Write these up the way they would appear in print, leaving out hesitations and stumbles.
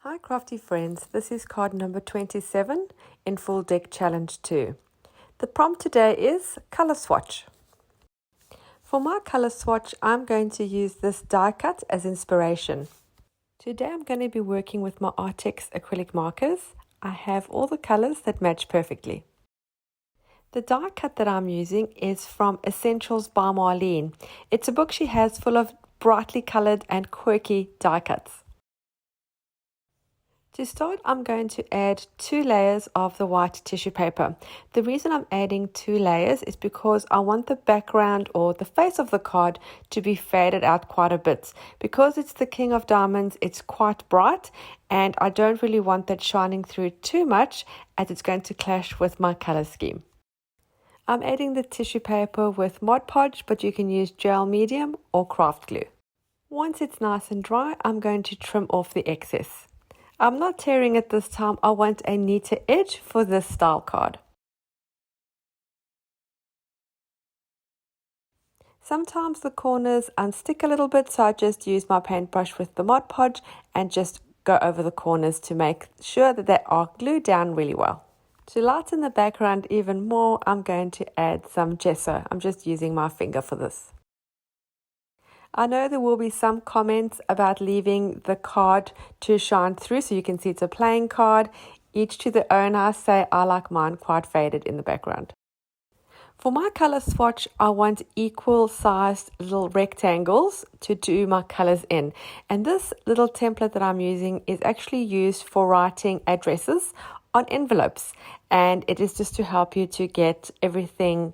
Hi crafty friends, this is card number 27 in Full Deck Challenge 2. The prompt today is color swatch. For my color swatch, I'm going to use this die cut as inspiration. Today I'm going to be working with my Arrtx acrylic markers. I have all the colors that match perfectly. The die cut that I'm using is from Essentials by Marlene. It's a book she has full of brightly colored and quirky die cuts. To start, I'm going to add 2 layers of the white tissue paper. The reason I'm adding 2 layers is because I want the background or the face of the card to be faded out quite a bit. Because it's the King of Diamonds, it's quite bright and I don't really want that shining through too much as it's going to clash with my color scheme. I'm adding the tissue paper with Mod Podge, but you can use gel medium or craft glue. Once it's nice and dry, I'm going to trim off the excess. I'm not tearing it this time, I want a neater edge for this style card. Sometimes the corners unstick a little bit, so I just use my paintbrush with the Mod Podge and just go over the corners to make sure that they are glued down really well. To lighten the background even more, I'm going to add some gesso. I'm just using my finger for this. I know there will be some comments about leaving the card to shine through so you can see it's a plain card. Each to their own. I say I like mine quite faded in the background. For my color swatch, I want equal sized little rectangles to do my colors in. And this little template that I'm using is actually used for writing addresses on envelopes. And it is just to help you to get everything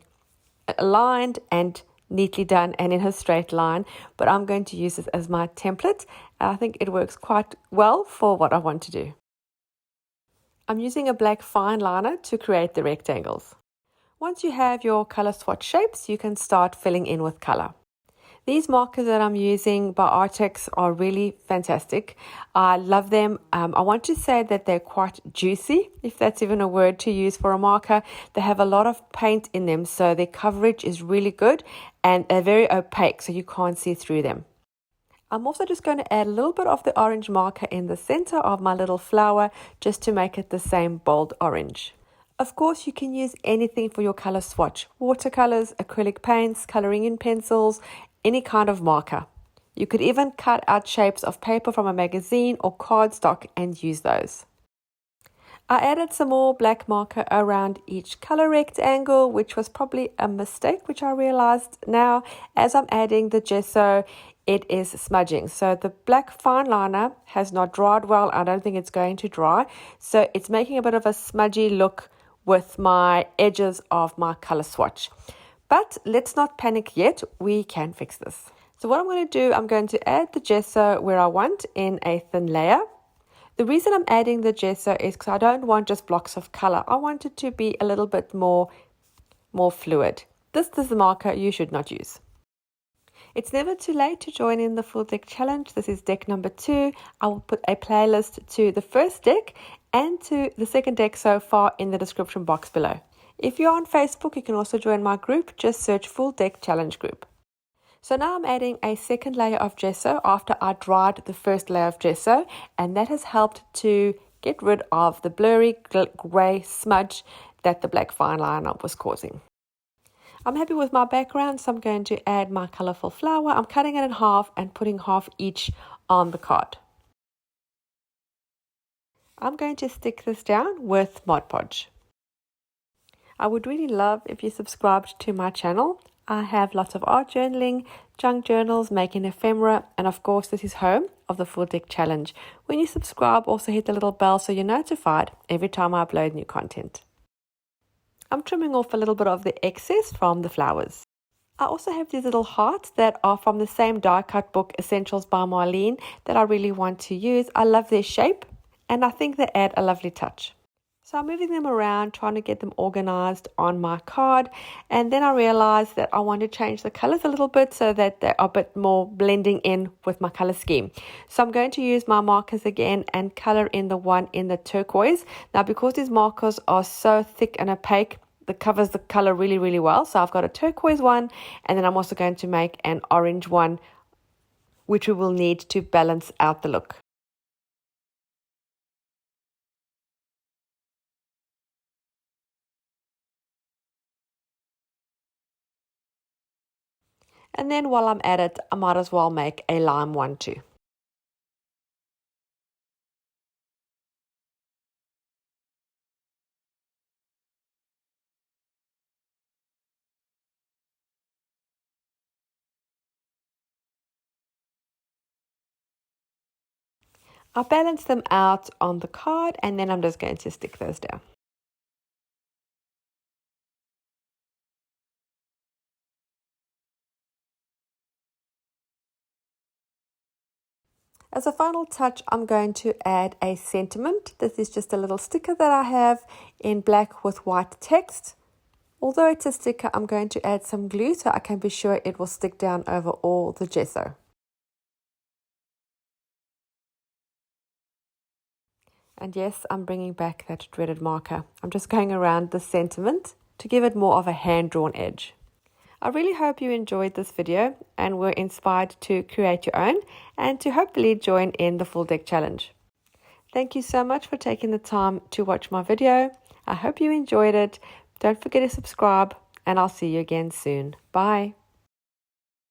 aligned and neatly done and in a straight line, but I'm going to use this as my template. I think it works quite well for what I want to do. I'm using a black fine liner to create the rectangles. Once you have your color swatch shapes, you can start filling in with color. These markers that I'm using by Arrtx are really fantastic. I love them. I want to say that they're quite juicy, if that's even a word to use for a marker. They have a lot of paint in them, so their coverage is really good and they're very opaque, so you can't see through them. I'm also just going to add a little bit of the orange marker in the center of my little flower just to make it the same bold orange. Of course, you can use anything for your color swatch. Watercolors, acrylic paints, coloring in pencils, any kind of marker. You could even cut out shapes of paper from a magazine or cardstock and use those. I added some more black marker around each color rectangle, which was probably a mistake, which I realized now. As I'm adding the gesso, it is smudging. So the black fine liner has not dried well. I don't think it's going to dry. So it's making a bit of a smudgy look with my edges of my color swatch. But let's not panic yet, we can fix this. So what I'm going to do, I'm going to add the gesso where I want in a thin layer. The reason I'm adding the gesso is because I don't want just blocks of color. I want it to be a little bit more fluid. This is the marker you should not use. It's never too late to join in the full deck challenge. This is deck number 2. I will put a playlist to the first deck and to the second deck so far in the description box below. If you're on Facebook, you can also join my group. Just search Full Deck Challenge Group. So now I'm adding a second layer of gesso after I dried the first layer of gesso, and that has helped to get rid of the blurry grey smudge that the black fine liner was causing. I'm happy with my background, so I'm going to add my colorful flower. I'm cutting it in half and putting half each on the card. I'm going to stick this down with Mod Podge. I would really love if you subscribed to my channel. I have lots of art journaling, junk journals, making ephemera, and of course this is home of the Full Deck Challenge. When you subscribe, also hit the little bell so you're notified every time I upload new content. I'm trimming off a little bit of the excess from the flowers. I also have these little hearts that are from the same die cut book, Essentials by Marlene, that I really want to use. I love their shape and I think they add a lovely touch. So I'm moving them around, trying to get them organized on my card. And then I realized that I want to change the colors a little bit so that they are a bit more blending in with my color scheme. So I'm going to use my markers again and color in the one in the turquoise. Now, because these markers are so thick and opaque, it covers the color really, really well. So I've got a turquoise one, and then I'm also going to make an orange one, which we will need to balance out the look. And then while I'm at it, I might as well make a lime one too. I'll balance them out on the card and then I'm just going to stick those down. As a final touch, I'm going to add a sentiment. This is just a little sticker that I have in black with white text. Although it's a sticker, I'm going to add some glue so I can be sure it will stick down over all the gesso. And yes, I'm bringing back that dreaded marker. I'm just going around the sentiment to give it more of a hand-drawn edge. I really hope you enjoyed this video and were inspired to create your own and to hopefully join in the full deck challenge. Thank you so much for taking the time to watch my video. I hope you enjoyed it. Don't forget to subscribe and I'll see you again soon. Bye.